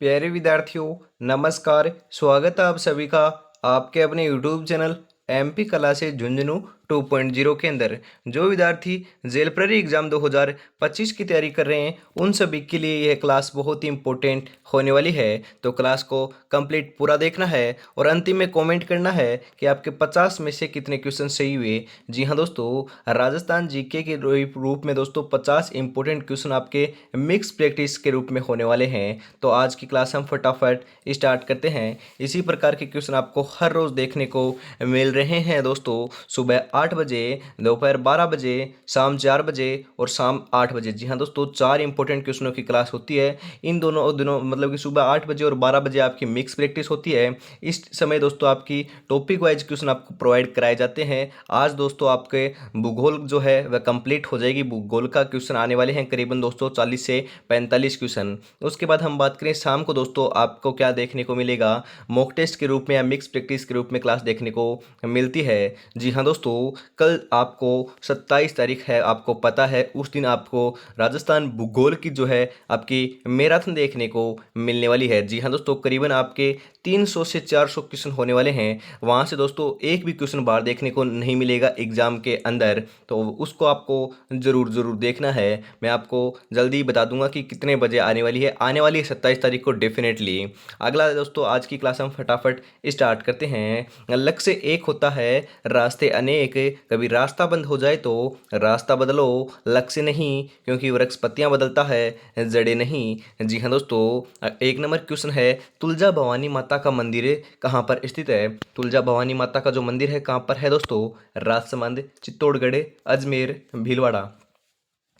प्यारे विद्यार्थियों, नमस्कार। स्वागत है आप सभी का आपके अपने यूट्यूब चैनल एमपी कला से झुंझुनू 2.0 के अंदर। जो विद्यार्थी जेल प्ररी एग्जाम 2025 की तैयारी कर रहे हैं उन सभी के लिए यह क्लास बहुत ही इंपॉर्टेंट होने वाली है। तो क्लास को कंप्लीट पूरा देखना है और अंतिम में कमेंट करना है कि आपके 50 में से कितने क्वेश्चन सही हुए। जी हाँ दोस्तों, राजस्थान जीके के रूप में दोस्तों 50 इंपॉर्टेंट क्वेश्चन आपके मिक्स प्रैक्टिस के रूप में होने वाले हैं। तो आज की क्लास हम फटाफट स्टार्ट करते हैं। इसी प्रकार के क्वेश्चन आपको हर रोज़ देखने को मिल रहे हैं दोस्तों। सुबह 8 बजे, दोपहर 12 बजे, शाम 4 बजे और शाम 8 बजे। जी हाँ दोस्तों, 4 इंपॉर्टेंट क्वेश्चनों की क्लास होती है। इन दोनों दिनों मतलब कि सुबह 8 बजे और 12 बजे आपकी मिक्स प्रैक्टिस होती है। इस समय दोस्तों आपकी टॉपिक वाइज क्वेश्चन आपको प्रोवाइड कराए जाते हैं। आज दोस्तों आपके भूगोल जो है वह कंप्लीट हो जाएगी। भूगोल का क्वेश्चन आने वाले हैं करीबन दोस्तों 40 से 45 क्वेश्चन। उसके बाद हम बात करें शाम को दोस्तों आपको क्या देखने को मिलेगा, मॉक टेस्ट के रूप में या मिक्स प्रैक्टिस के रूप में क्लास देखने को मिलती है। जी हाँ दोस्तों, कल आपको 27 तारीख है, आपको पता है उस दिन आपको राजस्थान भूगोल की जो है आपकी मैराथन देखने को मिलने वाली है। जी हाँ दोस्तों, करीबन आपके 300 से 400 क्वेश्चन होने वाले हैं। वहाँ से दोस्तों एक भी क्वेश्चन बाहर देखने को नहीं मिलेगा एग्जाम के अंदर, तो उसको आपको ज़रूर ज़रूर देखना है। मैं आपको जल्दी बता दूंगा कि कितने बजे आने वाली है। आने वाली है 27 तारीख को डेफिनेटली। अगला दोस्तों आज की क्लास हम फटाफट स्टार्ट करते हैं। लक्ष्य एक होता है, रास्ते अनेक। कभी रास्ता बंद हो जाए तो रास्ता बदलो, लक्ष्य नहीं, क्योंकि वृक्ष पत्तियां बदलता है, जड़ें नहीं। जी हाँ दोस्तों, एक नंबर क्वेश्चन है, तुलजा भवानी माता का मंदिर कहाँ पर स्थित है। तुलजा भवानी माता का जो मंदिर है कहाँ पर है दोस्तों, राजसमंद, चित्तौड़गढ़, अजमेर, भीलवाड़ा।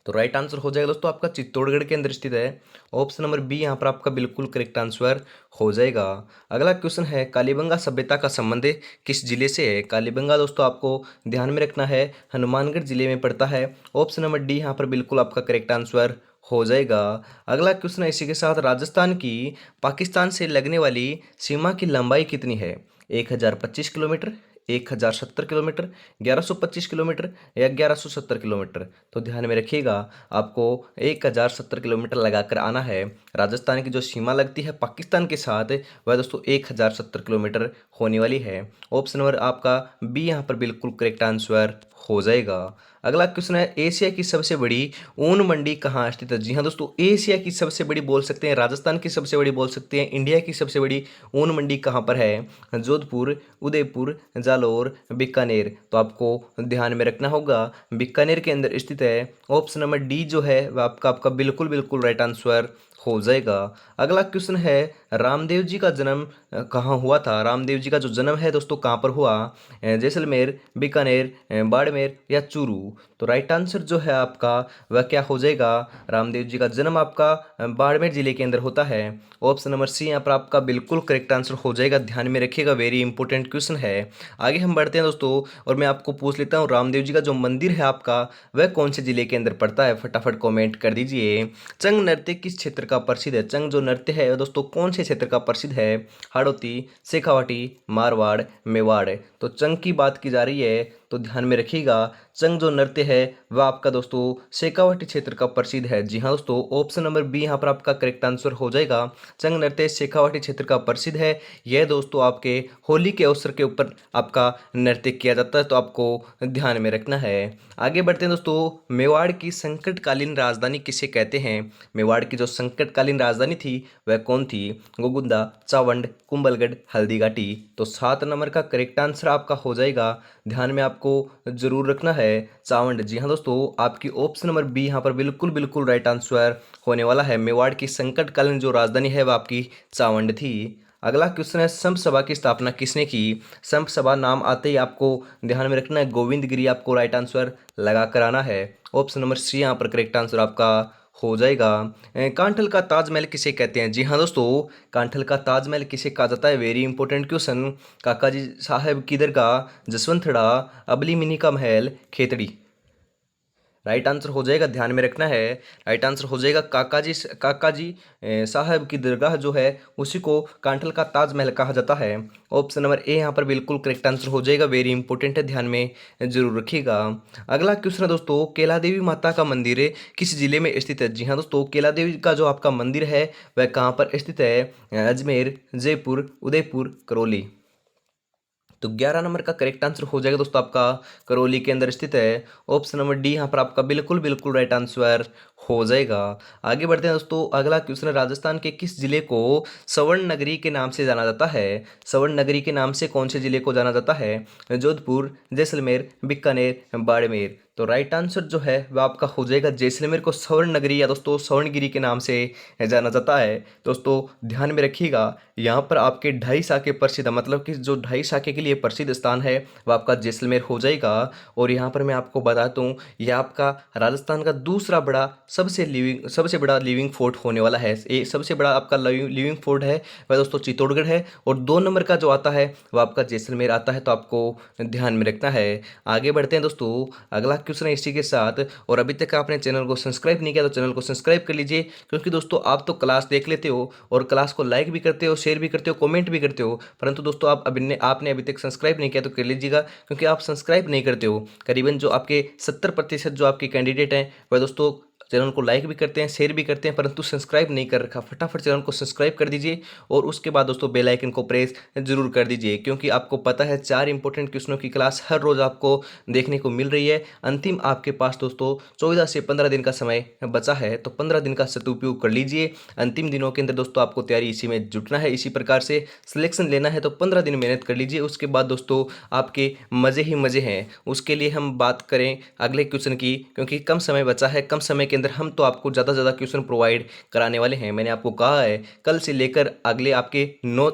तो राइट आंसर हो जाएगा दोस्तों आपका चित्तौड़गढ़ के अंदर स्थित है। ऑप्शन नंबर बी यहाँ पर आपका बिल्कुल करेक्ट आंसर हो जाएगा। अगला क्वेश्चन है, कालीबंगा सभ्यता का संबंध किस जिले से है। कालीबंगा दोस्तों आपको ध्यान में रखना है, हनुमानगढ़ जिले में पड़ता है। ऑप्शन नंबर डी यहाँ पर बिल्कुल आपका करेक्ट आंसर हो जाएगा। अगला क्वेश्चन है इसी के साथ, राजस्थान की पाकिस्तान से लगने वाली सीमा की लंबाई कितनी है। 1025 किलोमीटर, 1070 किलोमीटर, 1125 किलोमीटर या 1170 किलोमीटर। तो ध्यान में रखिएगा, आपको 1070 किलोमीटर लगाकर आना है। राजस्थान की जो सीमा लगती है पाकिस्तान के साथ वह दोस्तों 1070 किलोमीटर होने वाली है। ऑप्शन नंबर आपका बी यहाँ पर बिल्कुल करेक्ट आंसर हो जाएगा। अगला क्वेश्चन है, एशिया की सबसे बड़ी ऊन मंडी कहाँ स्थित है। जी हाँ दोस्तों, एशिया की सबसे बड़ी बोल सकते हैं, राजस्थान की सबसे बड़ी बोल सकते हैं, इंडिया की सबसे बड़ी ऊन मंडी कहाँ पर है। जोधपुर, उदयपुर, जालौर, बीकानेर। तो आपको ध्यान में रखना होगा बीकानेर के अंदर स्थित है। ऑप्शन नंबर डी जो है वह आपका आपका बिल्कुल बिल्कुल राइट आंसर हो जाएगा। अगला क्वेश्चन है, रामदेव जी का जन्म कहाँ हुआ था। रामदेव जी का जो जन्म है दोस्तों कहाँ पर हुआ, जैसलमेर, बीकानेर, बाड़मेर या चूरू। तो राइट आंसर जो है आपका वह क्या हो जाएगा, रामदेव जी का जन्म आपका बाड़मेर जिले के अंदर होता है। ऑप्शन नंबर सी यहाँ पर आपका बिल्कुल करेक्ट आंसर हो जाएगा। ध्यान में रखिएगा, वेरी इंपॉर्टेंट क्वेश्चन है। आगे हम बढ़ते हैं दोस्तों और मैं आपको पूछ लेता हूँ, रामदेव जी का जो मंदिर है आपका वह कौन से जिले के अंदर पड़ता है। फटाफट कमेंट कर दीजिए। चंग नृत्य किस क्षेत्र का प्रसिद्ध है। चंग जो नृत्य है दोस्तों कौन से क्षेत्र का प्रसिद्ध है, हाड़ौती, शेखावाटी, मारवाड़, मेवाड़। तो चंग की बात की जा रही है, तो ध्यान में रखिएगा, चंग जो नृत्य है वह आपका दोस्तों शेखावाटी क्षेत्र का प्रसिद्ध है। जी हाँ दोस्तों, ऑप्शन नंबर बी यहाँ पर आपका करेक्ट आंसर हो जाएगा। चंग नृत्य शेखावाटी क्षेत्र का प्रसिद्ध है। यह दोस्तों आपके होली के अवसर के ऊपर आपका नृत्य किया जाता है, तो आपको ध्यान में रखना है। आगे बढ़ते हैं दोस्तों, मेवाड़ की संकटकालीन राजधानी किसे कहते हैं। मेवाड़ की जो संकटकालीन राजधानी थी वह कौन थी, गोगुंदा, चावंड, कुंभलगढ़, हल्दीघाटी। तो 7 नंबर का करेक्ट आंसर आपका हो जाएगा। ध्यान में आपको जरूर रखना है, चावंड। जी हाँ दोस्तों, आपकी ऑप्शन नंबर बी यहाँ पर बिल्कुल बिल्कुल राइट आंसर होने वाला है। मेवाड़ की संकटकालीन जो राजधानी है वह आपकी चावंड थी। अगला क्वेश्चन है, संप सभा की स्थापना किसने की। संप सभा नाम आते ही आपको ध्यान में रखना है, गोविंद गिरी आपको राइट आंसर लगा कर आना है। ऑप्शन नंबर सी यहाँ पर करेक्ट आंसर आपका हो जाएगा। कांठल का ताजमहल किसे कहते हैं। जी हाँ दोस्तों, कांठल का ताजमहल किसे कहा जाता है, वेरी इंपॉर्टेंट क्वेश्चन। काका जी साहब की दरगाह, जसवंतड़ा, अबली मिनी का महल, खेतड़ी। राइट आंसर हो जाएगा, ध्यान में रखना है, राइट आंसर हो जाएगा काका जी साहब की दरगाह जो है उसी को कांठल का ताजमहल कहा जाता है। ऑप्शन नंबर ए यहाँ पर बिल्कुल करेक्ट आंसर हो जाएगा, वेरी इंपॉर्टेंट है, ध्यान में जरूर रखिएगा। अगला क्वेश्चन है दोस्तों, केला देवी माता का मंदिर किस जिले में स्थित है? जी हाँ दोस्तों, केला देवी का जो आपका मंदिर है वह कहाँ पर स्थित है? अजमेर, जयपुर, उदयपुर, करौली। तो 11 नंबर का करेक्ट आंसर हो जाएगा दोस्तों आपका करौली के अंदर स्थित है। ऑप्शन नंबर डी यहाँ पर आपका बिल्कुल बिल्कुल राइट आंसर हो जाएगा। आगे बढ़ते हैं दोस्तों, अगला क्वेश्चन है, राजस्थान के किस जिले को स्वर्ण नगरी के नाम से जाना जाता है? स्वर्ण नगरी के नाम से कौन से जिले को जाना जाता है? जोधपुर, जैसलमेर, बीकानेर, बाड़मेर। तो राइट आंसर जो है वह आपका हो जाएगा जैसलमेर को स्वर्ण नगरी या दोस्तों स्वर्णगिरी के नाम से जाना जाता है। दोस्तों ध्यान में रखिएगा, यहाँ पर आपके 2.5 शाखे प्रसिद्ध, मतलब कि जो 2.5 शाखे के लिए प्रसिद्ध स्थान है वह आपका जैसलमेर हो जाएगा। और यहाँ पर मैं आपको बता दूँ, यह आपका राजस्थान का दूसरा बड़ा सबसे बड़ा लिविंग फोर्ट होने वाला है। एक सबसे बड़ा आपका लिविंग फोर्ट है वह दोस्तों चित्तौड़गढ़ है, और 2 नंबर का जो आता है वह आपका जैसलमेर आता है। तो आपको ध्यान में रखना है। आगे बढ़ते हैं दोस्तों, अगला क्वेश्चन है इसी के साथ। और अभी तक आपने चैनल को सब्सक्राइब नहीं किया तो चैनल को सब्सक्राइब कर लीजिए, क्योंकि दोस्तों आप तो क्लास देख लेते हो और क्लास को लाइक भी करते हो, शेयर भी करते हो, कमेंट भी करते हो, परंतु दोस्तों आपने अभी तक सब्सक्राइब नहीं किया तो कर लीजिएगा, क्योंकि आप सब्सक्राइब नहीं करते हो। करीबन जो आपके 70% जो आपके कैंडिडेट हैं वह दोस्तों चैनल को लाइक भी करते हैं, शेयर भी करते हैं, परंतु सब्सक्राइब नहीं कर रखा। फटाफट चैनल को सब्सक्राइब कर दीजिए और उसके बाद दोस्तों बेल आइकन को प्रेस जरूर कर दीजिए, क्योंकि आपको पता है 4 इंपॉर्टेंट क्वेश्चनों की क्लास हर रोज आपको देखने को मिल रही है। अंतिम आपके पास दोस्तों 14 से 15 दिन का समय बचा है, तो 15 दिन का सदुपयोग कर लीजिए। अंतिम दिनों के अंदर दोस्तों आपको तैयारी इसी में जुटना है, इसी प्रकार से सिलेक्शन लेना है, तो 15 दिन मेहनत कर लीजिए। उसके बाद दोस्तों आपके मज़े ही मज़े हैं। उसके लिए हम बात करें अगले क्वेश्चन की, क्योंकि कम समय बचा है, कम समय के अंदर हम तो आपको ज़्यादा से ज़्यादा क्वेश्चन प्रोवाइड कराने वाले हैं। मैंने आपको कहा है कल से लेकर अगले आपके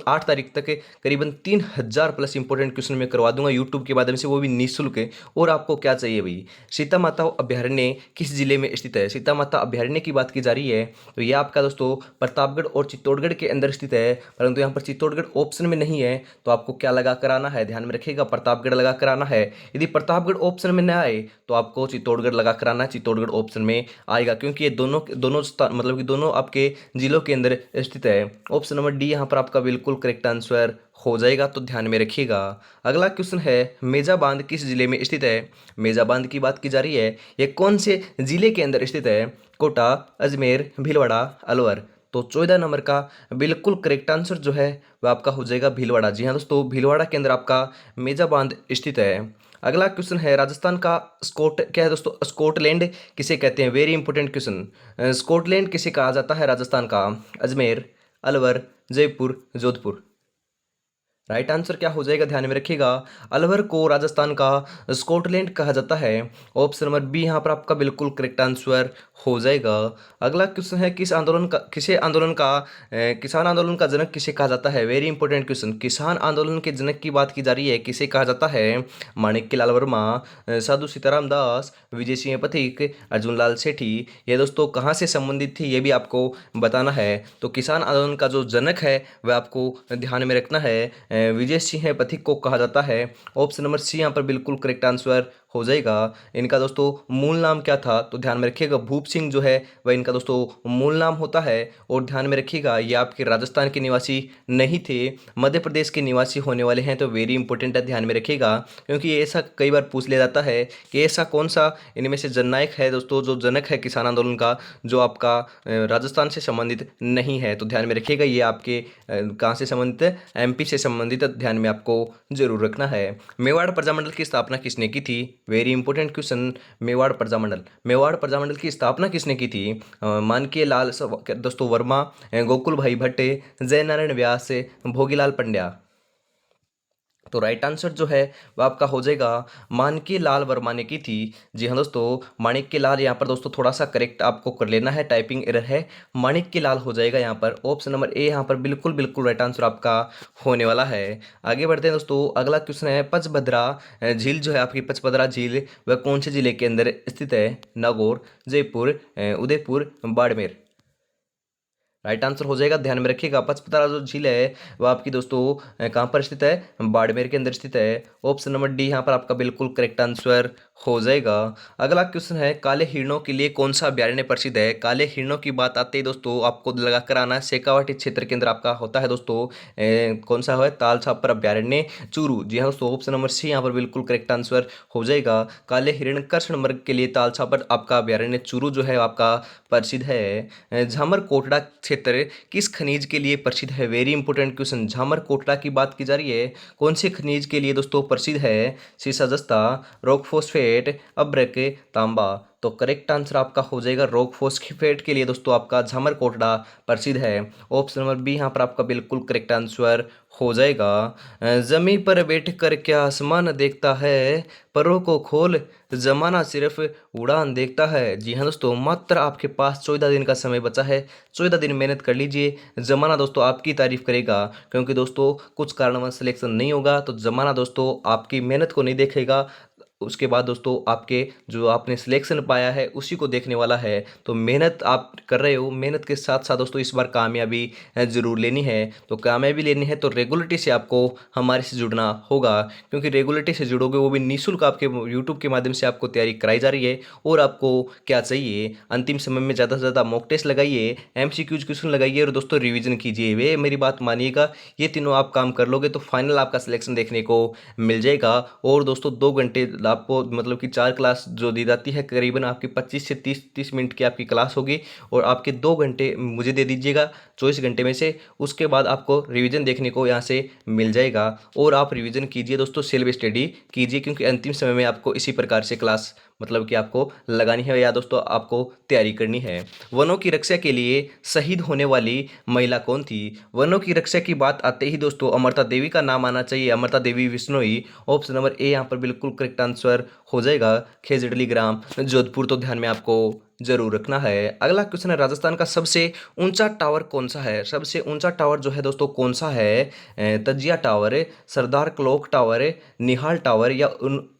8 तारीख तक करीबन 3000 प्लस इंपॉर्टेंट क्वेश्चन मैं करवा दूंगा यूट्यूब के माध्यम से, वो भी निःशुल्क। और आपको क्या चाहिए भाई? सीता माता अभ्यारण्य किस जिले में स्थित है? सीता माता अभ्यारण्य की बात की जा रही है, तो यह आपका दोस्तों प्रतापगढ़ और चित्तौड़गढ़ के अंदर स्थित है, परंतु यहाँ पर चित्तौड़गढ़ ऑप्शन में नहीं है। तो आपको क्या लगा कर आना है? ध्यान में रखिएगा, प्रतापगढ़ लगा कर आना है। यदि प्रतापगढ़ ऑप्शन में न आए तो आपको चित्तौड़गढ़ लगा कर आना है, चित्तौड़गढ़ ऑप्शन में आएगा, क्योंकि ये दोनों दोनों मतलब कि दोनों आपके जिलों के अंदर स्थित है। ऑप्शन नंबर डी यहाँ पर आपका बिल्कुल करेक्ट आंसर हो जाएगा, तो ध्यान में रखिएगा। अगला क्वेश्चन है, मेजा बांध किस जिले में स्थित है? मेजा बांध की बात की जा रही है, ये कौन से जिले के अंदर स्थित है? कोटा, अजमेर, भीलवाड़ा, अलवर। तो 14 नंबर का बिल्कुल करेक्ट आंसर जो है वह आपका हो जाएगा भीलवाड़ा। जी हाँ दोस्तों, भीलवाड़ा के अंदर आपका मेजा बांध स्थित है। अगला क्वेश्चन है, राजस्थान का क्या है दोस्तों? स्कॉटलैंड किसे कहते हैं? Very important question. स्कॉटलैंड किसे कहा जाता है राजस्थान का? अजमेर, अलवर, जयपुर, जोधपुर। राइट आंसर क्या हो जाएगा? ध्यान में रखिएगा, अलवर को राजस्थान का स्कॉटलैंड कहा जाता है। ऑप्शन नंबर बी यहाँ पर आपका बिल्कुल करेक्ट आंसर हो जाएगा। अगला क्वेश्चन है, किसान आंदोलन का जनक किसे कहा जाता है? Very important question. किसान आंदोलन के जनक की बात की जा रही है, किसे कहा जाता है? माणिक्य लाल वर्मा, साधु सीताराम दास, विजय सिंह पथिक, अर्जुन लाल सेठी। ये दोस्तों कहाँ से संबंधित थी ये भी आपको बताना है। तो किसान आंदोलन का जो जनक है वह आपको ध्यान में रखना है, विजय सिंह पथिक को कहा जाता है। ऑप्शन नंबर सी यहाँ पर बिल्कुल करेक्ट आंसर हो जाएगा। इनका दोस्तों मूल नाम क्या था? तो ध्यान में रखिएगा, भूप सिंह जो है वह इनका दोस्तों मूल नाम होता है। और ध्यान में रखिएगा, ये आपके राजस्थान के निवासी नहीं थे, मध्य प्रदेश के निवासी होने वाले हैं। तो वेरी इंपॉर्टेंट है, ध्यान में रखिएगा, क्योंकि ये ऐसा कई बार पूछ लिया जाता है कि ऐसा कौन सा इनमें से जननायक है दोस्तों, जो जनक है किसान आंदोलन का, जो आपका राजस्थान से संबंधित नहीं है। तो ध्यान में रखिएगा, ये आपके कहाँ से संबंधित है? एमपी से संबंधित, ध्यान में आपको जरूर रखना है। मेवाड़ प्रजामंडल की स्थापना किसने की थी? Very important question. Mewar Prajamandal की स्थापना किसने की थी? मानकीय लाल दोस्तों वर्मा, गोकुल भाई भट्ट, जय नारायण व्यास, भोगीलाल पंड्या। तो राइट आंसर जो है वह आपका हो जाएगा माणिक्य लाल वर्मा ने की थी। जी हाँ दोस्तों, माणिक्य लाल यहाँ पर दोस्तों थोड़ा सा करेक्ट आपको कर लेना है, टाइपिंग एरर है, माणिक्य लाल हो जाएगा यहाँ पर। ऑप्शन नंबर ए यहाँ पर बिल्कुल बिल्कुल राइट आंसर आपका होने वाला है। आगे बढ़ते हैं दोस्तों, अगला क्वेश्चन है, पचभद्रा झील जो है आपकी, पचभद्रा झील वह कौन से जिले के अंदर स्थित है? नागौर, जयपुर, उदयपुर, बाड़मेर। राइट आंसर हो जाएगा। ध्यान में रखिएगा, पचपदरा जो झील है वो आपकी दोस्तों कहाँ पर स्थित है? बाड़मेर के अंदर स्थित है। ऑप्शन नंबर डी यहाँ पर आपका बिल्कुल करेक्ट आंसर हो जाएगा। अगला क्वेश्चन है, काले हिरणों के लिए कौन सा अभ्यारण्य प्रसिद्ध है? काले हिरणों की बात आते ही दोस्तों आपको लगा कर आना, शेखावाटी क्षेत्र के अंदर आपका होता है दोस्तों कौन सा है? ताल छापर अभ्यारण्य चूरू। जी हाँ दोस्तों, ऑप्शन नंबर सी यहाँ पर बिल्कुल करेक्ट आंसर हो जाएगा। काले हिरण कृष्ण मृग के लिए ताल छापर आपका अभ्यारण्य चूरू जो है आपका प्रसिद्ध है। झामर कोटड़ा क्षेत्र किस खनिज के लिए प्रसिद्ध है? Very important question. Jhamar Kotra की बात की जा रही है, कौन से खनिज के लिए दोस्तों प्रसिद्ध है? सीसा जस्ता, रॉक फॉस्फेट, अब्रक, तांबा। तो करेक्ट आंसर आपका हो जाएगा रॉक फॉस्फेट के लिए दोस्तों आपका झामर कोटड़ा प्रसिद्ध है। ऑप्शन नंबर बी यहाँ पर आपका बिल्कुल करेक्ट आंसर हो जाएगा। जमीन पर बैठ कर क्या आसमान देखता है, परों को खोल जमाना सिर्फ उड़ान देखता है। जी हाँ दोस्तों, मात्र आपके पास 14 दिन का समय बचा है। 14 दिन मेहनत कर लीजिए, जमाना दोस्तों आपकी तारीफ करेगा। क्योंकि दोस्तों कुछ कारणवश सिलेक्शन नहीं होगा तो जमाना दोस्तों आपकी मेहनत को नहीं देखेगा, उसके बाद दोस्तों आपके जो आपने सिलेक्शन पाया है उसी को देखने वाला है। तो मेहनत आप कर रहे हो, मेहनत के साथ साथ दोस्तों इस बार कामयाबी ज़रूर लेनी है। तो कामयाबी लेनी है तो रेगुलरिटी से आपको हमारे से जुड़ना होगा, क्योंकि रेगुलरिटी से जुड़ोगे वो भी निःशुल्क आपके यूट्यूब के माध्यम से आपको तैयारी कराई जा रही है। और आपको क्या चाहिए, अंतिम समय में ज़्यादा से ज़्यादा मॉक टेस्ट लगाइए, MCQs क्वेश्चन लगाइए और दोस्तों रिविजन कीजिए। वे मेरी बात मानिएगा, ये तीनों आप काम कर लोगे तो फाइनल आपका सिलेक्शन देखने को मिल जाएगा। और दोस्तों 2 घंटे आपको मतलब कि 4 क्लास जो दी जाती है, करीबन आपकी 25 से 30 मिनट की आपकी क्लास होगी और आपके 2 घंटे मुझे दे दीजिएगा 24 घंटे में से। उसके बाद आपको रिवीजन देखने को यहाँ से मिल जाएगा और आप रिवीजन कीजिए दोस्तों, सेल्फ स्टडी कीजिए, क्योंकि अंतिम समय में आपको इसी प्रकार से क्लास मतलब कि आपको लगानी है या दोस्तों आपको तैयारी करनी है। वनों की रक्षा के लिए शहीद होने वाली महिला कौन थी? वनों की रक्षा की बात आते ही दोस्तों अमृता देवी का नाम आना चाहिए, Amrita Devi Bishnoi. Option number A यहाँ पर बिल्कुल करेक्ट आंसर हो जाएगा। खेजड़ली ग्राम, जोधपुर। तो ध्यान में आपको जरूर रखना है। अगला क्वेश्चन है, राजस्थान का सबसे ऊंचा टावर कौन सा है? सबसे ऊंचा टावर जो है दोस्तों कौन सा है? तजिया टावर, सरदार क्लॉक टावर, निहाल टावर या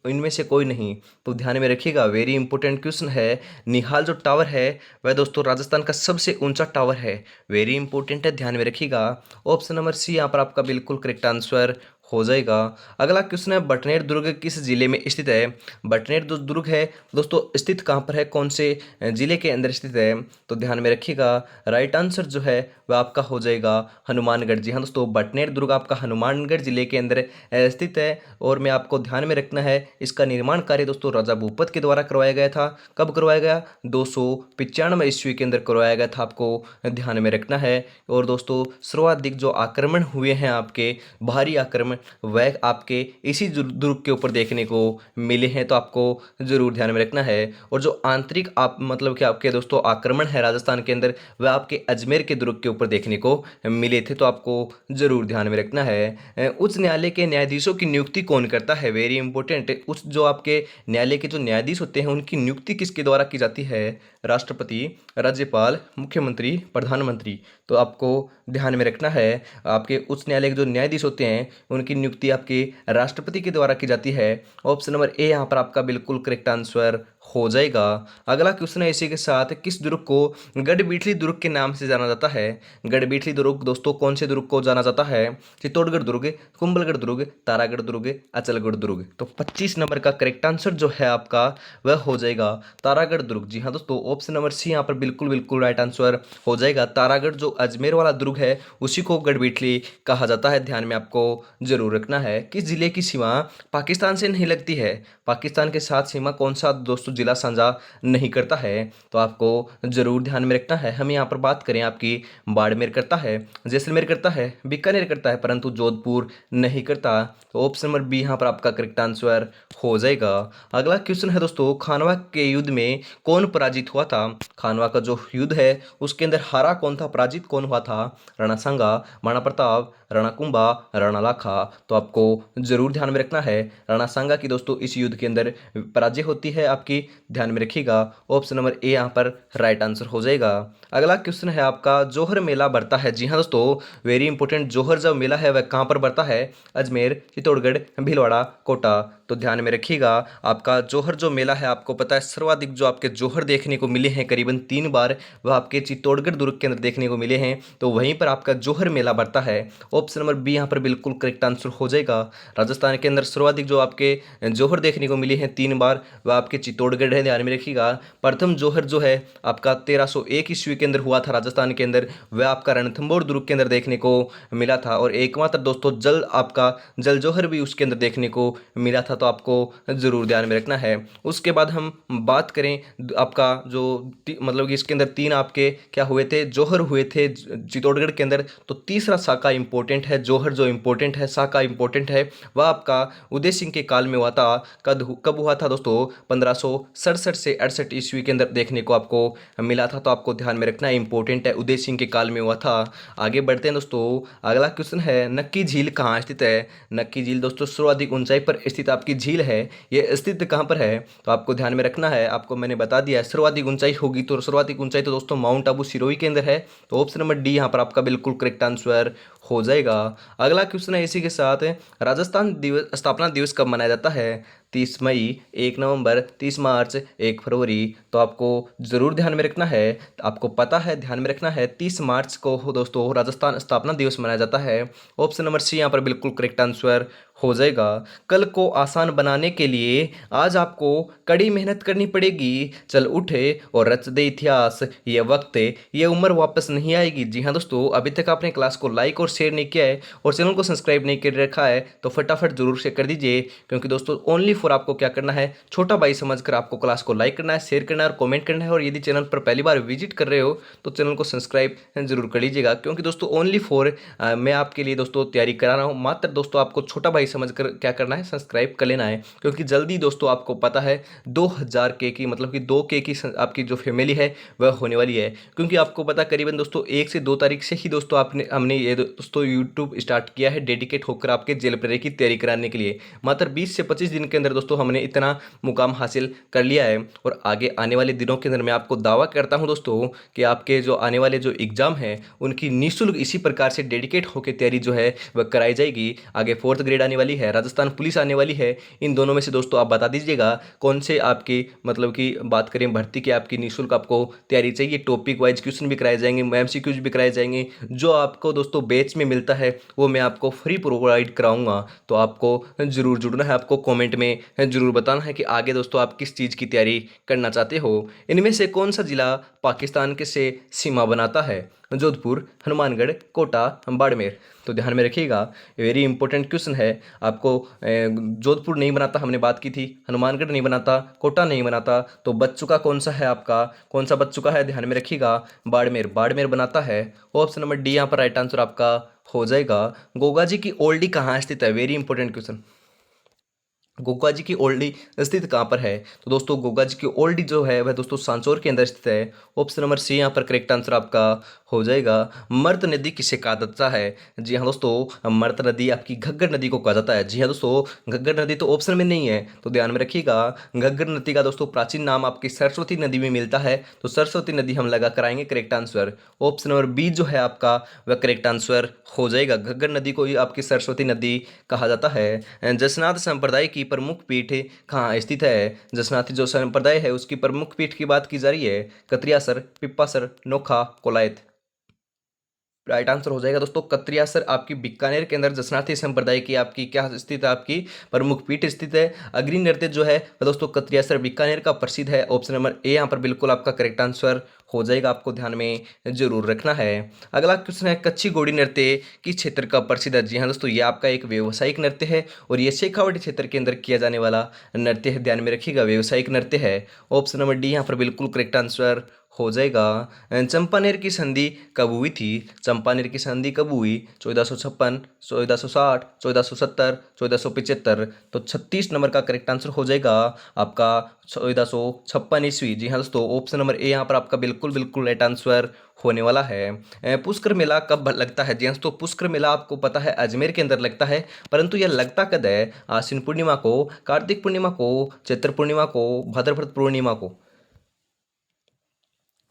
इनमें से कोई नहीं? तो ध्यान में रखिएगा, वेरी इंपॉर्टेंट क्वेश्चन है। निहाल जो टावर है वह दोस्तों राजस्थान का सबसे ऊंचा टावर है, वेरी इंपॉर्टेंट है, ध्यान में रखिएगा। ऑप्शन नंबर सी यहाँ पर आपका बिल्कुल करेक्ट आंसर हो जाएगा। अगला क्वेश्चन है, बटनेर दुर्ग किस जिले में स्थित है? बटनेर जो दुर्ग है दोस्तों स्थित कहाँ पर है, कौन से जिले के अंदर स्थित है? तो ध्यान में रखिएगा, राइट आंसर जो है वह आपका हो जाएगा हनुमानगढ़। जी हाँ दोस्तों, बटनेर दुर्ग आपका हनुमानगढ़ जिले के अंदर स्थित है। और मैं आपको ध्यान में रखना है, इसका निर्माण कार्य दोस्तों राजा भूपत के द्वारा करवाया गया था। कब करवाया गया? 295 ईस्वी के अंदर करवाया गया था, आपको ध्यान में रखना है। और दोस्तों सर्वाधिक जो आक्रमण हुए हैं आपके भारी आक्रमण, वह आपके इसी दुर्ग के ऊपर देखने को मिले हैं, तो आपको जरूर ध्यान में रखना है। और जो आंतरिक आप मतलब कि आपके दोस्तों आक्रमण है राजस्थान के अंदर, वह आपके अजमेर के दुर्ग के ऊपर देखने को मिले थे, तो आपको जरूर ध्यान में रखना है। उच्च न्यायालय के न्यायाधीशों की नियुक्ति कौन करता है? Very important. उच्च जो आपके न्यायालय के जो न्यायाधीश होते हैं उनकी नियुक्ति किसके द्वारा की जाती है? राष्ट्रपति, राज्यपाल, मुख्यमंत्री, प्रधानमंत्री। तो आपको ध्यान में रखना है, आपके उच्च न्यायालय के जो न्यायाधीश होते हैं उनकी नियुक्ति आपके राष्ट्रपति के द्वारा की जाती है। ऑप्शन नंबर ए यहाँ पर आपका बिल्कुल करेक्ट आंसर हो जाएगा। अगला क्वेश्चन है इसी के साथ, किस दुर्ग को गढ़बीठली दुर्ग के नाम से जाना जाता है? गढ़बीठली दुर्ग दोस्तों कौन से दुर्ग को जाना जाता है? चित्तौड़गढ़ दुर्ग, कुंभलगढ़ दुर्ग, तारागढ़ दुर्ग, अचलगढ़ दुर्ग। तो 25 नंबर का करेक्ट आंसर जो है आपका वह हो जाएगा तारागढ़ दुर्ग। जी हाँ दोस्तों, ऑप्शन नंबर सी यहाँ पर बिल्कुल बिल्कुल राइट आंसर हो जाएगा। तारागढ़ जो अजमेर वाला दुर्ग है उसी को गढ़बीठली कहा जाता है, ध्यान में आपको जरूर रखना है। किस जिले की सीमा पाकिस्तान से नहीं लगती है? पाकिस्तान के साथ सीमा कौन सा दोस्तों जिला साझा नहीं करता है? तो आपको जरूर ध्यान में रखना है। हम यहाँ पर बात करें आपकी, बाड़मेर करता है, जैसलमेर करता है, बीकानेर करता है, परंतु जोधपुर नहीं करता। तो ऑप्शन नंबर बी यहाँ पर आपका करेक्ट आंसर हो जाएगा। अगला क्वेश्चन है दोस्तों, खानवा के युद्ध में कौन पराजित हुआ था? खानवा का जो युद्ध है उसके अंदर हारा कौन था, पराजित कौन हुआ था? राणा सांगा, महाराणा प्रताप, राणा कुंभा, राणा लाखा। तो आपको जरूर ध्यान में रखना है, राणा सांगा की दोस्तों इस युद्ध के अंदर पराजय होती है आपकी, ध्यान में रखिएगा। ऑप्शन नंबर ए यहाँ पर राइट आंसर हो जाएगा। अगला क्वेश्चन है आपका, जोहर मेला बढ़ता है? जी हाँ दोस्तों, वेरी इंपॉर्टेंट। जोहर जब मेला है वह कहाँ पर बढ़ता है? अजमेर, चित्तौड़गढ़, भीलवाड़ा, कोटा। तो ध्यान में रखिएगा। आपका जोहर जो मेला है, आपको पता है सर्वाधिक जो आपके जोहर देखने को मिले हैं करीबन 3 बार, वह आपके चित्तौड़गढ़ दुर्ग के अंदर देखने को मिले हैं। तो वहीं पर आपका जोहर मेला बढ़ता है। ऑप्शन नंबर बी यहाँ पर बिल्कुल करेक्ट आंसर हो जाएगा। राजस्थान के अंदर सर्वाधिक जो आपके जोहर देखने को मिले हैं 3 बार, वह आपके चित्तौड़गढ़ है, ध्यान में रखिएगा। प्रथम जोहर जो है आपका 1301 ईस्वी के अंदर हुआ था राजस्थान के अंदर, वह आपका रणथंभौर दुर्ग के अंदर देखने को मिला था। और एकमात्र दोस्तों जल जोहर भी उसके अंदर देखने को मिला था, तो आपको जरूर ध्यान में रखना है। उसके बाद हम बात करें आपका जो मतलब कि इसके अंदर 3 आपके क्या हुए थे, जोहर हुए थे चित्तौड़गढ़ के अंदर। तो तीसरा साका इंपॉर्टेंट है, जोहर जो इंपॉर्टेंट है, साका इंपॉर्टेंट है, वह आपका उदय सिंह के काल में हुआ था। कब हुआ था दोस्तों? 1567 से 68 ईस्वी के अंदर देखने को आपको मिला था। तो आपको ध्यान में रखना है, इंपॉर्टेंट है, उदय सिंह के काल में हुआ था। आगे बढ़ते हैं दोस्तों। अगला क्वेश्चन है, नक्की झील कहाँ स्थित है? नक्की झील दोस्तों सर्वाधिक ऊंचाई पर स्थित आपकी झील है। यह स्थित कहाँ पर है? तो आपको ध्यान में रखना है, आपको मैंने बता दिया है सर्वाधिक ऊंचाई होगी, तो सर्वाधिक ऊंचाई तो दोस्तों माउंट आबू सिरोही के अंदर है। तो ऑप्शन नंबर डी यहाँ पर आपका बिल्कुल करेक्ट आंसर हो जाएगा। अगला क्वेश्चन है इसी के साथ, राजस्थान दिवस स्थापना दिवस कब मनाया जाता है? 30 मई, 1 नवंबर, 30 मार्च, 1 फरवरी। तो आपको जरूर ध्यान में रखना है, आपको पता है, ध्यान में रखना है, 30 मार्च को दोस्तों राजस्थान स्थापना दिवस मनाया जाता है। ऑप्शन नंबर सी यहाँ पर बिल्कुल करेक्ट आंसर हो जाएगा। कल को आसान बनाने के लिए आज आपको कड़ी मेहनत करनी पड़ेगी। चल उठे और रच दे इतिहास, ये वक्त ये उम्र वापस नहीं आएगी। जी हाँ दोस्तों, अभी तक आपने क्लास को लाइक और शेयर नहीं किया है और चैनल को सब्सक्राइब नहीं कर रखा है तो फटाफट जरूर से कर दीजिए, क्योंकि दोस्तों ओनली फॉर आपको क्या करना है, छोटा भाई समझकर आपको क्लास को लाइक करना है, शेयर करना है और कमेंट करना है। और यदि चैनल पर पहली बार विजिट कर रहे हो तो चैनल को सब्सक्राइब जरूर कर लीजिएगा, क्योंकि दोस्तों ओनली फॉर मैं आपके लिए दोस्तों तैयारी करा रहा हूँ। मात्र दोस्तों आपको छोटा भाई समझकर क्या करना है, सब्सक्राइब कर लेना है, क्योंकि जल्दी दोस्तों आपको पता है 2000 के की मतलब कि 2K की आपकी जो फैमिली है वह होने वाली है। क्योंकि आपको पता करीबन दोस्तों 1 से 2 तारीख से ही दोस्तों हमने ये दोस्तों यूट्यूब स्टार्ट किया है डेडिकेट होकर आपके जेल प्रेरी की तैयारी कराने के लिए। मात्र 20 से 25 दिन के अंदर दोस्तों हमने इतना मुकाम हासिल कर लिया है। और आगे आने वाले दिनों के अंदर मैं आपको दावा करता हूं दोस्तों कि आपके जो आने वाले जो एग्जाम है उनकी निःशुल्क इसी प्रकार से डेडिकेट होकर तैयारी जो है वह कराई जाएगी। आगे 4th ग्रेड आने वाली है, राजस्थान पुलिस आने वाली है, इन दोनों में से दोस्तों आप बता दीजिएगा कौन से आपकी मतलब कि बात करें भर्ती की आपकी निःशुल्क आपको तैयारी चाहिए। टॉपिक वाइज क्वेश्चन भी कराए जाएंगे, MCQs भी कराए जाएंगे। जो आपको दोस्तों बैच में मिलता है वो मैं आपको फ्री प्रोवाइड कराऊंगा। तो आपको जरूर जुड़ना है, आपको कमेंट में जरूर बताना है कि आगे दोस्तों आप किस चीज़ की तैयारी करना चाहते हो। इनमें से कौन सा जिला पाकिस्तान के से सीमा बनाता है? जोधपुर, हनुमानगढ़, कोटा, बाड़मेर। तो ध्यान में रखिएगा, वेरी इंपॉर्टेंट क्वेश्चन है। आपको जोधपुर नहीं बनाता, हमने बात की थी, हनुमानगढ़ नहीं बनाता, कोटा नहीं बनाता, तो बच चुका कौन सा है आपका, कौन सा बच चुका है? ध्यान में रखिएगा, बाड़मेर, बाड़मेर बनाता है। ऑप्शन नंबर डी यहाँ पर राइट आंसर आपका हो जाएगा। गोगा जी की ओल्डी कहाँ स्थित है? Very important question. Goga ji की ओल्डी स्थित कहाँ पर है? तो दोस्तों गोगा जी की ओल्डी जो है वह दोस्तों सांचौर के अंदर स्थित है। ऑप्शन नंबर सी यहाँ पर करेक्ट आंसर आपका हो जाएगा। मर्त नदी किसे कहा जाता है? जी हाँ दोस्तों, मर्त नदी आपकी घग्गर नदी को कहा जाता है। जी हाँ दोस्तों, घग्गर नदी तो ऑप्शन में नहीं है, तो ध्यान में रखिएगा। घग्गर नदी का दोस्तों प्राचीन नाम आपकी सरस्वती नदी में मिलता है, तो सरस्वती नदी हम लगा कराएंगे correct answer. Option number B जो है आपका वह करेक्ट आंसर हो जाएगा। घग्गर नदी को ही आपकी सरस्वती नदी कहा जाता है। जसनाथ संप्रदाय की प्रमुख पीठ कहाँ स्थित है? जसनाथी जो संप्रदाय है उसकी प्रमुख पीठ की बात की जा रही है। कतरियासर, पिप्पासर, नोखा, कोलायत। राइट आंसर हो जाएगा दोस्तों कतरियासर आपकी बीकानेर के अंदर जसनाथी संप्रदाय की आपकी क्या स्थित है, आपकी प्रमुख पीठ स्थित है। अग्नि नृत्य जो है वह दोस्तों कतरियासर बीकानेर का प्रसिद्ध है। ऑप्शन नंबर ए यहाँ पर बिल्कुल आपका करेक्ट आंसर हो जाएगा, आपको ध्यान में जरूर रखना है। अगला क्वेश्चन है, कच्ची घोड़ी नृत्य किस क्षेत्र का प्रसिद्ध है? जी हाँ दोस्तों, ये आपका एक व्यावसायिक नृत्य है और ये शेखावाटी क्षेत्र के अंदर किया जाने वाला नृत्य है। ध्यान में रखिएगा, व्यावसायिक नृत्य है। ऑप्शन नंबर डी यहाँ पर बिल्कुल करेक्ट आंसर हो जाएगा। चंपानेर की संधि कब हुई थी? चंपानेर की संधि कब हुई? 1456, 1460, 1470, 1475। तो 36 नंबर का करेक्ट आंसर हो जाएगा आपका 1456 ईस्वी। जी हाँ दोस्तों, ऑप्शन नंबर ए यहाँ पर आपका बिल्कुल बिल्कुल राइट आंसर होने वाला है। पुष्कर मेला कब लगता है? जी हाँ दोस्तों, पुष्कर मेला आपको पता है अजमेर के अंदर लगता है, परंतु यह लगता कब है? आश्विन पूर्णिमा को, कार्तिक पूर्णिमा को, चैत्र पूर्णिमा को, भाद्रपद पूर्णिमा को।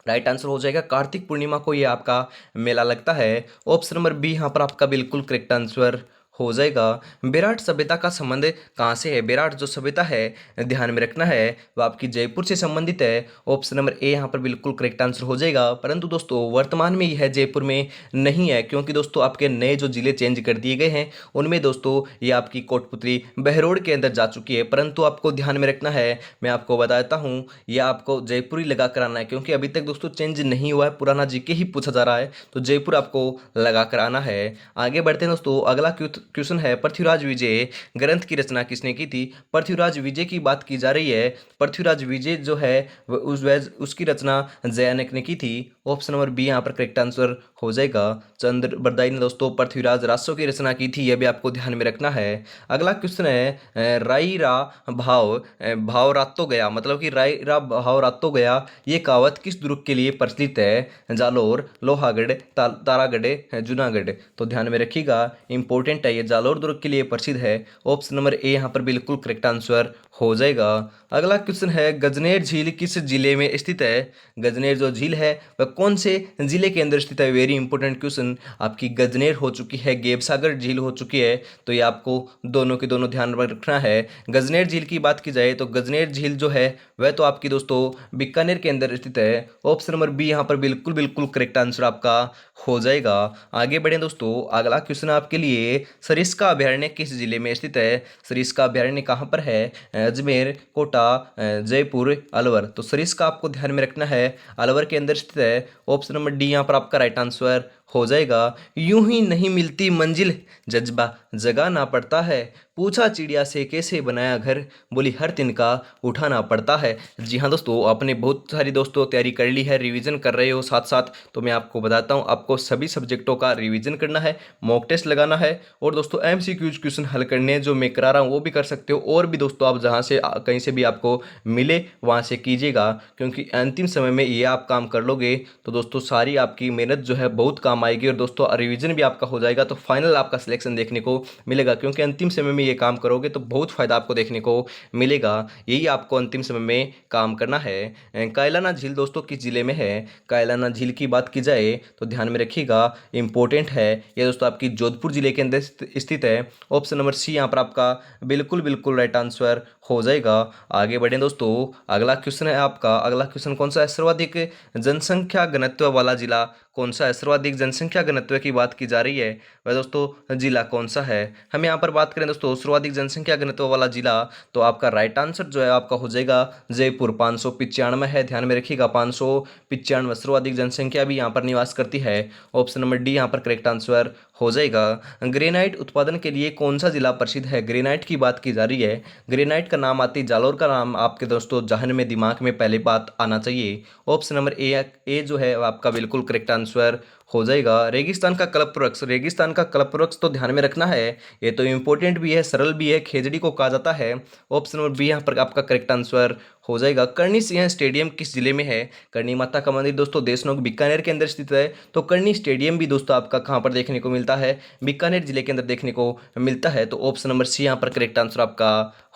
राइट आंसर हो जाएगा कार्तिक पूर्णिमा को ये आपका मेला लगता है। ऑप्शन नंबर बी यहाँ पर आपका बिल्कुल करेक्ट आंसर हो जाएगा। विराट सभ्यता का संबंध कहाँ से है? विराट जो सभ्यता है, ध्यान में रखना है, वो आपकी जयपुर से संबंधित है। ऑप्शन नंबर ए यहाँ पर बिल्कुल करेक्ट आंसर हो जाएगा। परंतु दोस्तों वर्तमान में यह जयपुर में नहीं है, क्योंकि दोस्तों आपके नए जो जिले चेंज कर दिए गए हैं उनमें दोस्तों ये आपकी कोटपुतली बहरोड़ के अंदर जा चुकी है। परंतु आपको ध्यान में रखना है, मैं आपको बताता हूँ, यह आपको जयपुर ही लगा कर आना है, क्योंकि अभी तक दोस्तों चेंज नहीं हुआ है, पुराना जीके ही पूछा जा रहा है, तो जयपुर आपको लगा कर आना है। आगे बढ़ते हैं दोस्तों, अगला क्वेश्चन है, पृथ्वीराज विजय ग्रंथ की रचना किसने की थी? पृथ्वीराज विजय की बात की जा रही है। पृथ्वीराज विजय जो है उसकी रचना जयानक ने की थी। ऑप्शन नंबर बी यहाँ पर करेक्ट आंसर हो जाएगा। चंद्र बरदाई ने दोस्तों पृथ्वीराज रासो की रचना की थी, यह भी आपको ध्यान में रखना है। अगला क्वेश्चन है, राई रा भाव भाव रातो गया, मतलब कि राई रा भाव रातो गया, ये कहावत किस दुर्ग के लिए प्रचलित है? जालोर, लोहागढ़, तारागढ़, जूनागढ़। तो ध्यान में रखिएगा, इंपॉर्टेंट है, ये जालोर दुर्ग के लिए प्रसिद्ध है। ऑप्शन नंबर ए यहाँ पर बिल्कुल करेक्ट आंसर हो जाएगा। अगला क्वेश्चन है, गजनेर झील किस जिले में स्थित है? गजनेर जो झील है वह कौन से जिले के अंदर स्थित है? Very important question. आपकी गजनेर हो चुकी है, गेवसागर झील हो चुकी है, तो ये आपको दोनों के दोनों ध्यान में रखना है। गजनेर झील की बात की जाए तो गजनेर झील जो है वह तो आपकी दोस्तों बीकानेर के अंदर स्थित है। ऑप्शन नंबर बी यहाँ पर बिल्कुल बिल्कुल करेक्ट आंसर आपका हो जाएगा। आगे बढ़े दोस्तों, अगला क्वेश्चन आपके लिए, सरिस्का अभयारण्य किस जिले में स्थित है? सरिस्का अभयारण्य कहाँ पर है? अजमेर, कोटा, जयपुर, अलवर। तो सरिस्का आपको ध्यान में रखना है, अलवर के अंदर स्थित है। ऑप्शन नंबर डी यहाँ पर आपका राइट आंसर हो जाएगा। यूं ही नहीं मिलती मंजिल, जज्बा जगाना पड़ता है, पूछा चिड़िया से कैसे बनाया घर, बोली हर तिनका उठाना पड़ता है। जी हाँ दोस्तों, आपने बहुत सारी दोस्तों तैयारी कर ली है, रिवीजन कर रहे हो साथ साथ, तो मैं आपको बताता हूँ, आपको सभी सब्जेक्टों का रिवीजन करना है, मॉक टेस्ट लगाना है, और दोस्तों एमसीक्यूज क्वेश्चन हल करने हैं, जो मैं करा रहा हूँ वो भी कर सकते हो, और भी दोस्तों आप जहाँ से कहीं से भी आपको मिले वहाँ से कीजिएगा, क्योंकि अंतिम समय में ये आप काम कर लोगे तो दोस्तों सारी आपकी मेहनत जो है बहुत काम आएगी, और दोस्तों रिवीजन भी आपका हो जाएगा, तो फाइनल आपका सिलेक्शन देखने को मिलेगा, क्योंकि अंतिम समय में ये काम करोगे तो बहुत फायदा आपको देखने को मिलेगा। यही आपको अंतिम समय में काम करना है। कायलाना झील दोस्तों किस जिले में है? कायलाना झील की बात की जाए तो ध्यान में रखिएगा, इंपॉर्टेंट है, यह दोस्तों आपकी जोधपुर जिले के अंदर स्थित है। ऑप्शन नंबर सी यहाँ पर आपका बिल्कुल बिल्कुल राइट आंसर हो जाएगा। आगे बढ़े दोस्तों, अगला क्वेश्चन है आपका, अगला क्वेश्चन कौन सा है? सर्वाधिक जनसंख्या घनत्व वाला जिला कौन सा है? सर्वाधिक जनसंख्या घनत्व की बात की जा रही है, वह दोस्तों जिला कौन सा है? हम यहाँ पर बात करें दोस्तों सर्वाधिक जनसंख्या घनत्व वाला जिला, तो आपका राइट आंसर जो है आपका हो जाएगा जयपुर, 595 है, ध्यान में रखिएगा, 595 सर्वाधिक जनसंख्या भी यहाँ पर निवास करती है। ऑप्शन नंबर डी यहाँ पर करेक्ट आंसर हो जाएगा। ग्रेनाइट उत्पादन के लिए कौन सा जिला प्रसिद्ध है? ग्रेनाइट की बात की जा रही है, ग्रेनाइट का नाम आती, जालोर का नाम आपके दोस्तों जहन में दिमाग में पहले बात आना चाहिए। ऑप्शन नंबर ए जो है आपका बिल्कुल करेक्ट आंसर हो जाएगा। रेगिस्तान का कल्पवृक्ष, रेगिस्तान का कल्पवृक्ष तो ध्यान में रखना है, ये तो इंपॉर्टेंट भी है, सरल भी है, खेजड़ी को कहा जाता है। ऑप्शन नंबर बी यहाँ पर आपका करेक्ट आंसर हो जाएगा। करणी सिंह स्टेडियम किस जिले में है? करणी माता का मंदिर दोस्तों देशनोक बीकानेर के अंदर स्थित है, तो करणी स्टेडियम भी दोस्तों आपका कहाँ पर देखने को मिलता है? बीकानेर जिले के अंदर देखने को मिलता है, तो ऑप्शन नंबर सी यहाँ पर करेक्ट आंसर आपका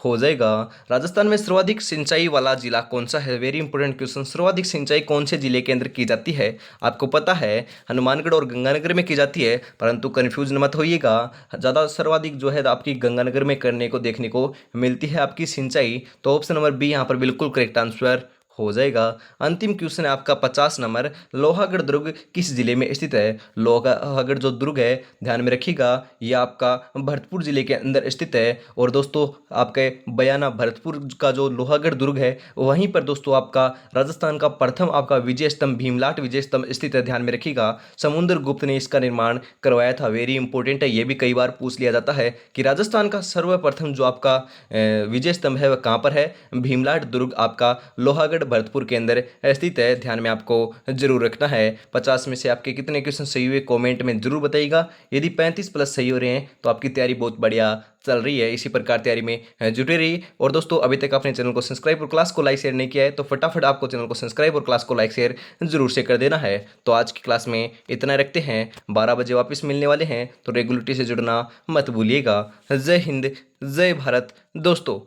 हो जाएगा। राजस्थान में सर्वाधिक सिंचाई वाला जिला कौन सा है? वेरी इंपॉर्टेंट क्वेश्चन, सर्वाधिक सिंचाई कौन से जिले के अंदर की जाती है? आपको पता है हनुमानगढ़ और गंगानगर में की जाती है, परंतु कंफ्यूज मत होइएगा, ज़्यादा सर्वाधिक जो है आपकी गंगानगर में करने को देखने को मिलती है आपकी सिंचाई, तो ऑप्शन नंबर बी यहाँ पर बिल्कुल करेक्ट आंसर हो जाएगा। अंतिम क्वेश्चन है आपका 50 नंबर, लोहागढ़ दुर्ग किस जिले में स्थित है? लोहागढ़ जो दुर्ग है ध्यान में रखिएगा, यह आपका भरतपुर जिले के अंदर स्थित है, और दोस्तों आपके बयाना भरतपुर का जो लोहागढ़ दुर्ग है वहीं पर दोस्तों आपका राजस्थान का प्रथम आपका विजय स्तंभ भीमलाट विजय स्तंभ स्थित है, ध्यान में रखिएगा। समुद्रगुप्त ने इसका निर्माण करवाया था, वेरी इंपॉर्टेंट है, ये भी कई बार पूछ लिया जाता है कि राजस्थान का सर्वप्रथम जो आपका विजय स्तंभ है वह कहाँ पर है? भीमलाट दुर्ग आपका लोहागढ़ भरतपुर के अंदर स्थित है, ध्यान में आपको जरूर रखना है। 50 में से आपके कितने क्वेश्चन सही हुए कमेंट में जरूर बताइएगा। यदि 35 प्लस सही हो रहे हैं तो आपकी तैयारी बहुत बढ़िया चल रही है, इसी प्रकार तैयारी में जुटे रहिए। और दोस्तों अभी तक आपने चैनल को सब्सक्राइब और क्लास को लाइक शेयर नहीं किया है तो फटाफट आपको चैनल को सब्सक्राइब और क्लास को लाइक शेयर जरूर से कर देना है। तो आज की क्लास में इतना रखते हैं, 12 बजे वापस मिलने वाले हैं, तो रेगुलरिटी से जुड़ना मत भूलिएगा। जय हिंद, जय भारत दोस्तों।